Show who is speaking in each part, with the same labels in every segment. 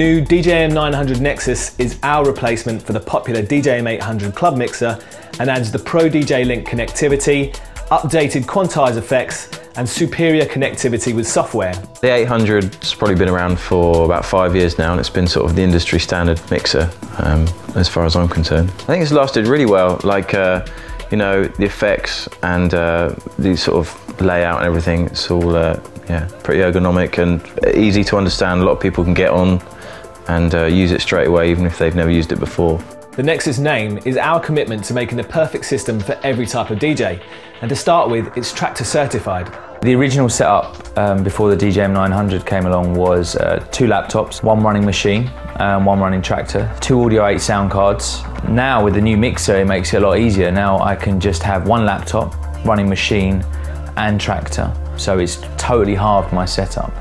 Speaker 1: new DJM 900 Nexus is our replacement for the popular DJM 800 club mixer and adds the Pro DJ Link connectivity, updated quantize effects, and superior connectivity with software.
Speaker 2: The 800's probably been around for about 5 years now, and it's been sort of the industry standard mixer as far as I'm concerned. I think it's lasted really well, like you know, the effects and the sort of layout and everything. It's all yeah, pretty ergonomic and easy to understand. A lot of people can get on and use it straight away, even if they've never used it before.
Speaker 1: The Nexus name is our commitment to making the perfect system for every type of DJ. And to start with, it's Tractor certified.
Speaker 3: The original setup before the DJM 900 came along was 2 laptops, 1 running machine, 1 running Tractor, 2 Audio 8 sound cards. Now with the new mixer, it makes it a lot easier. Now I can just have 1 laptop, running machine and Tractor. So it's totally halved my setup.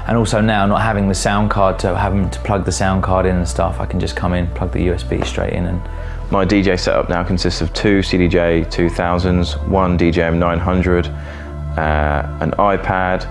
Speaker 3: And also now not having the sound card, to having to plug the sound card in and stuff, I can just come in, plug the USB straight in. And
Speaker 2: my DJ setup now consists of 2 CDJ 2000s, 1 DJM 900, an iPad,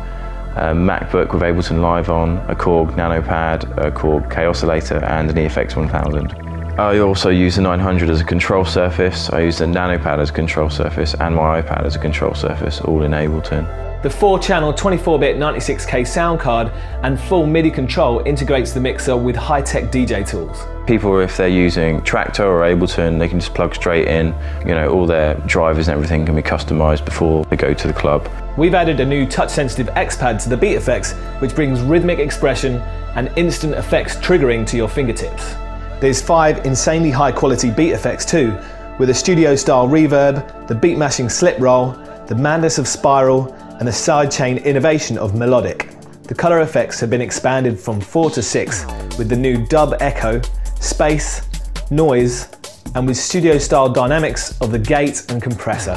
Speaker 2: a MacBook with Ableton Live on, a Korg Nano Pad, a Korg K Oscillator, and an EFX 1000. I also use the 900 as a control surface. I use the Nano Pad as a control surface and my iPad as a control surface, all in Ableton.
Speaker 1: The 4-channel 24-bit 96K sound card and full MIDI control integrates the mixer with high-tech DJ tools.
Speaker 2: People, if they're using Tractor or Ableton, they can just plug straight in. You know, all their drivers and everything can be customized before they go to the club.
Speaker 1: We've added a new touch-sensitive X-Pad to the beat effects, which brings rhythmic expression and instant effects triggering to your fingertips. There's 5 insanely high-quality beat effects too, with a studio-style reverb, the beat-mashing slip roll, the madness of spiral, and the sidechain innovation of melodic. The color effects have been expanded from 4 to 6 with the new dub echo, space, noise, and with studio-style dynamics of the gate and compressor.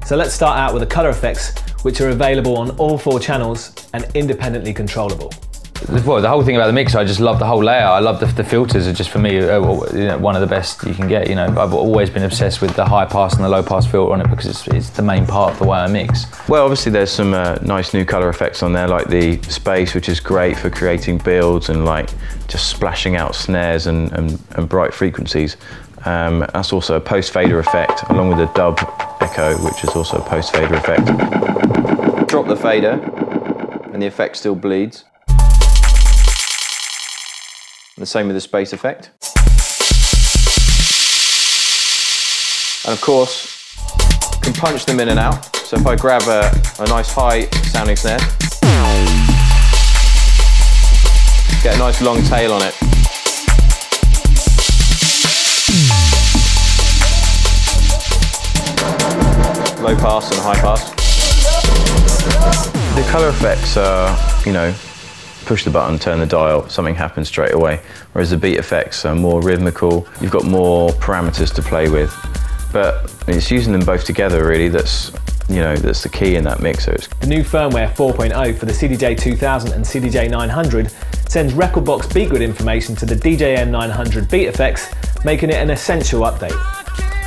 Speaker 1: So let's start out with the color effects, which are available on all 4 channels and independently controllable.
Speaker 3: Well, the whole thing about the mixer, I just love the whole layout. I love the filters are just, for me, you know, one of the best you can get. You know, I've always been obsessed with the high pass and the low pass filter on it because it's the main part of the way I mix.
Speaker 2: Well, obviously there's some nice new color effects on there, like the space, which is great for creating builds and like just splashing out snares and bright frequencies. That's also a post fader effect, along with the dub echo, which is also a post fader effect. Drop the fader and the effect still bleeds. The same with the space effect. And of course, you can punch them in and out. So if I grab a nice high sounding snare, get a nice long tail on it. Low pass and high pass. The color effects are, you know, push the button, turn the dial, something happens straight away. Whereas the beat effects are more rhythmical, you've got more parameters to play with. But it's using them both together really that's, you know, that's the key in that mixer.
Speaker 1: The new firmware 4.0 for the CDJ 2000 and CDJ 900 sends rekordbox beat grid information to the DJM 900 beat effects, making it an essential update.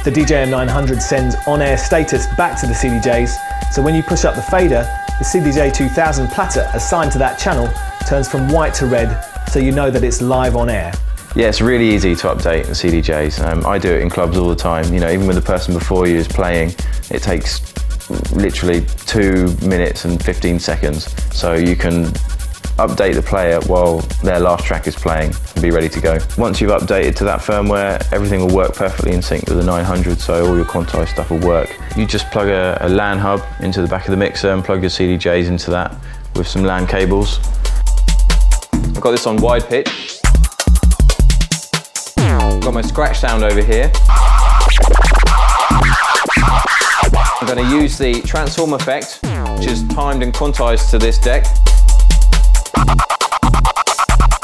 Speaker 1: The DJM 900 sends on-air status back to the CDJs, so when you push up the fader, the CDJ 2000 platter assigned to that channel turns from white to red, so you know that it's live on air.
Speaker 2: Yeah, it's really easy to update the CDJs. I do it in clubs all the time. You know, even when the person before you is playing, it takes literally 2 minutes and 15 seconds. So you can update the player while their last track is playing and be ready to go. Once you've updated to that firmware, everything will work perfectly in sync with the 900, so all your quantized stuff will work. You just plug a LAN hub into the back of the mixer and plug your CDJs into that with some LAN cables. I've got this on wide pitch. I've got my scratch sound over here. I'm going to use the transform effect, which is timed and quantized to this deck.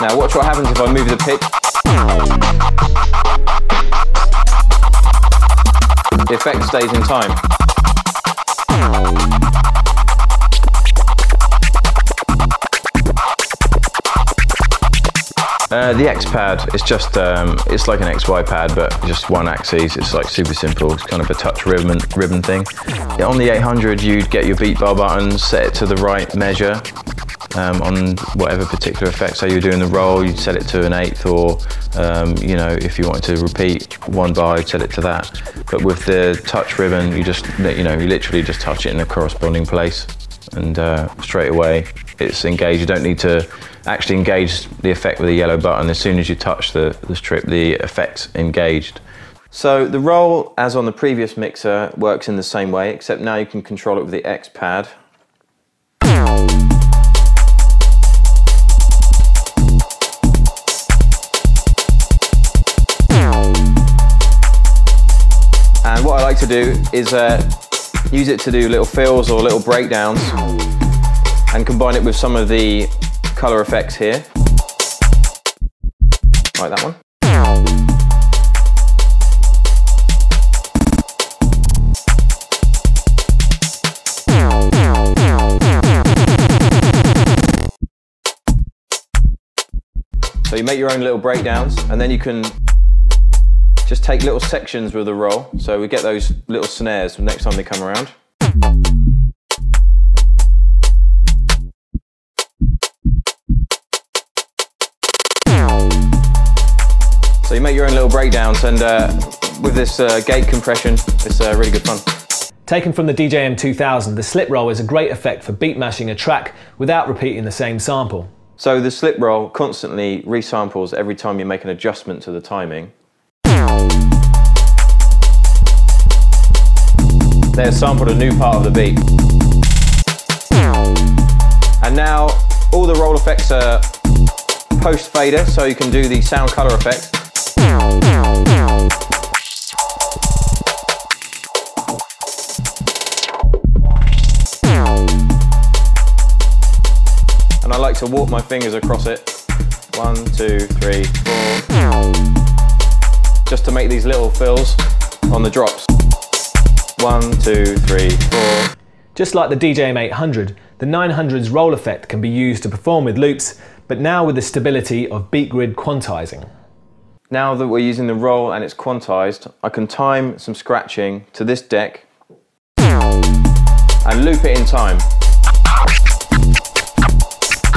Speaker 2: Now watch what happens if I move the pitch. The effect stays in time. The X-Pad is just, it's like an XY pad, but just one axis. It's like super simple. It's kind of a touch ribbon thing. On the 800, you'd get your beat bar buttons, set it to the right measure, on whatever particular effect. So you're doing the roll, you'd set it to an 1/8, or you know, if you wanted to repeat 1 bar, you'd set it to that. But with the touch ribbon, you just, you know, you literally just touch it in a corresponding place, and straight away it's engaged. You don't need to actually engage the effect with a yellow button. As soon as you touch the strip, the effect's engaged. So the roll, as on the previous mixer, works in the same way, except now you can control it with the X pad. And what I like to do is use it to do little fills or little breakdowns, and combine it with some of the colour effects here, like that one. So you make your own little breakdowns, and then you can just take little sections with the roll, so we get those little snares next time they come around. So you make your own little breakdowns, and with this gate compression, it's really good fun.
Speaker 1: Taken from the DJM 2000, the slip roll is a great effect for beat mashing a track without repeating the same sample.
Speaker 2: So the slip roll constantly resamples every time you make an adjustment to the timing. They've sampled a new part of the beat. And now all the roll effects are post fader, so you can do the sound color effect. And I like to walk my fingers across it. 1, 2, 3, 4. Just to make these little fills on the drops. 1, 2, 3, 4.
Speaker 1: Just like the DJM 800, the 900's roll effect can be used to perform with loops, but now with the stability of beat grid quantizing.
Speaker 2: Now that we're using the roll and it's quantized, I can time some scratching to this deck and loop it in time.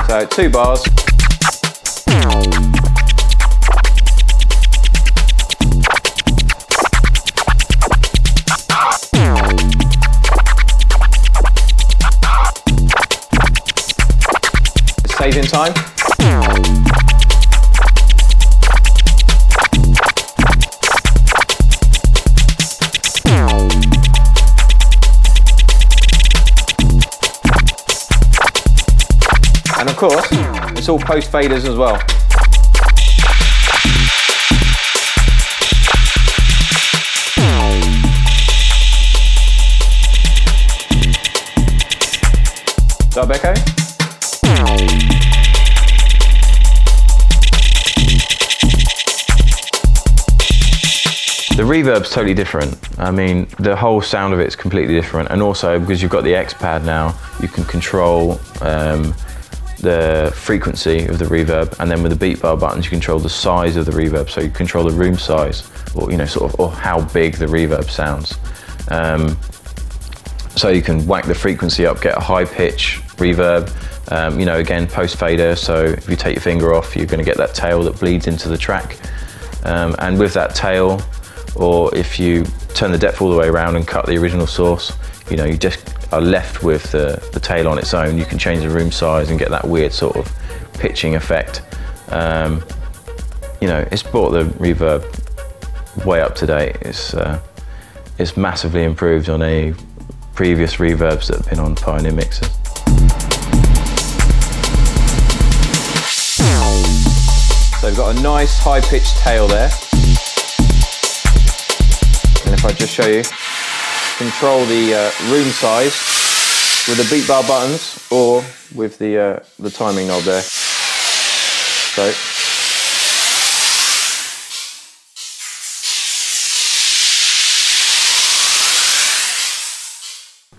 Speaker 2: So 2 bars. It stays in time. And of course, it's all post faders as well. Is that okay? The reverb's totally different. I mean, the whole sound of it's completely different. And also, because you've got the X pad now, you can control the frequency of the reverb, and then with the beat bar buttons you control the size of the reverb, so you control the room size, or you know, sort of, or how big the reverb sounds. So you can whack the frequency up, get a high pitch reverb, you know, again post fader, so if you take your finger off you're going to get that tail that bleeds into the track, and with that tail, or if you turn the depth all the way around and cut the original source, you know, you just are left with the tail on its own. You can change the room size and get that weird sort of pitching effect. You know, it's brought the reverb way up to date. It's massively improved on any previous reverbs that have been on Pioneer mixers. So we've got a nice high-pitched tail there. And if I just show you, control the room size with the beat bar buttons or with the timing knob there. So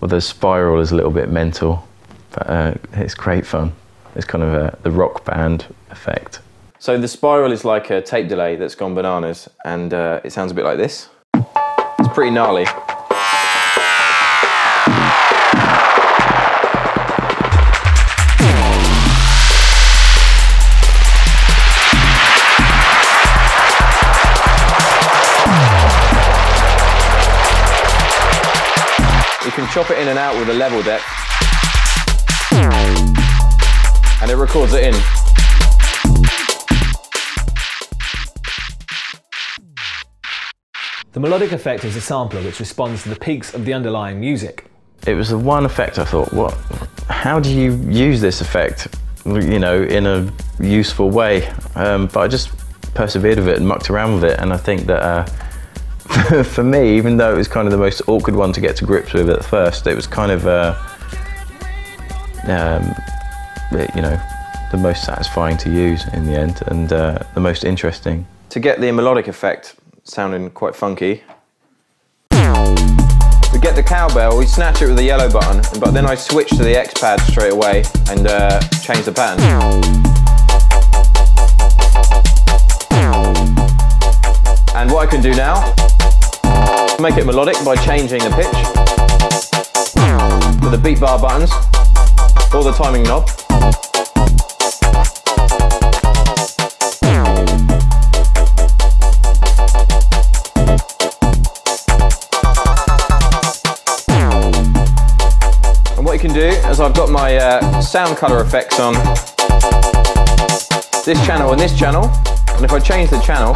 Speaker 2: well, the spiral is a little bit mental, but it's great fun. It's kind of the rock band effect. So the spiral is like a tape delay that's gone bananas, and it sounds a bit like this. It's pretty gnarly. You can chop it in and out with a level depth, and it records it in.
Speaker 1: The melodic effect is a sampler which responds to the peaks of the underlying music.
Speaker 2: It was the one effect I thought, what? How do you use this effect, you know, in a useful way? But I just persevered with it and mucked around with it, and I think that for me, even though it was kind of the most awkward one to get to grips with at first, it was kind of, you know, the most satisfying to use in the end, and the most interesting. To get the melodic effect sounding quite funky, to get the cowbell, we snatch it with the yellow button, but then I switch to the X pad straight away and change the pattern. And what I can do now, make it melodic by changing the pitch with the beat bar buttons or the timing knob. And what you can do is I've got my sound color effects on this channel and this channel, and if I change the channel,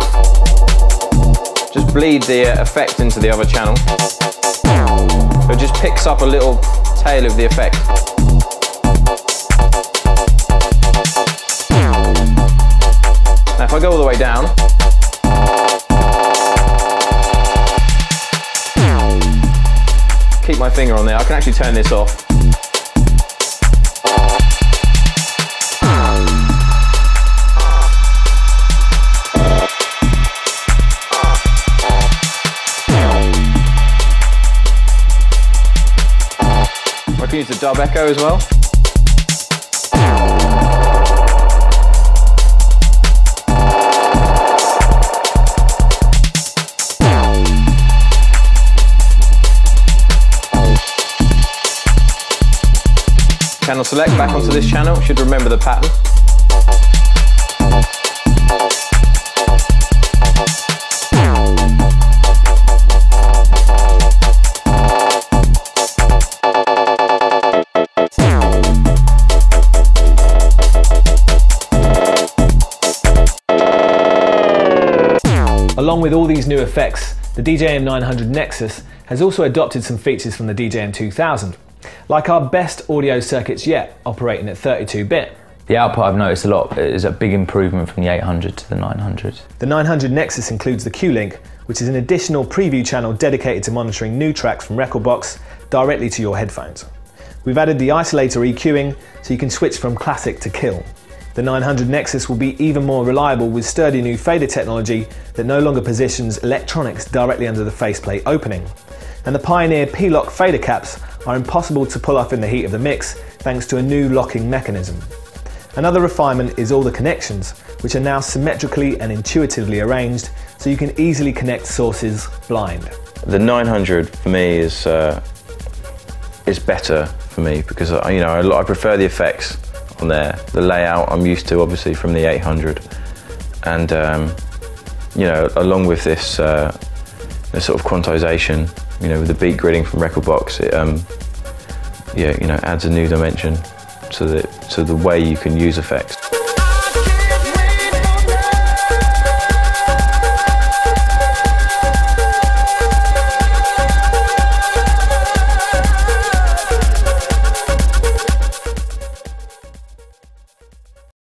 Speaker 2: just bleed the effect into the other channel. So it just picks up a little tail of the effect. Now if I go all the way down, keep my finger on there, I can actually turn this off. I can use the dub echo as well. Channel select back onto this channel, should remember the pattern.
Speaker 1: Along with all these new effects, the DJM 900 Nexus has also adopted some features from the DJM 2000, like our best audio circuits yet, operating at 32-bit.
Speaker 3: The output I've noticed a lot is a big improvement from the 800 to the 900.
Speaker 1: The 900 Nexus includes the Q-Link, which is an additional preview channel dedicated to monitoring new tracks from Rekordbox directly to your headphones. We've added the isolator EQing, so you can switch from classic to kill. The 900 Nexus will be even more reliable with sturdy new fader technology that no longer positions electronics directly under the faceplate opening. And the Pioneer P-Lock fader caps are impossible to pull off in the heat of the mix thanks to a new locking mechanism. Another refinement is all the connections, which are now symmetrically and intuitively arranged so you can easily connect sources blind.
Speaker 2: The 900 for me is better for me because you know, I prefer the effects on there. The layout I'm used to obviously from the 800, and you know, along with this sort of quantization, you know, with the beat gridding from Rekordbox, it yeah, you know, adds a new dimension to the way you can use effects.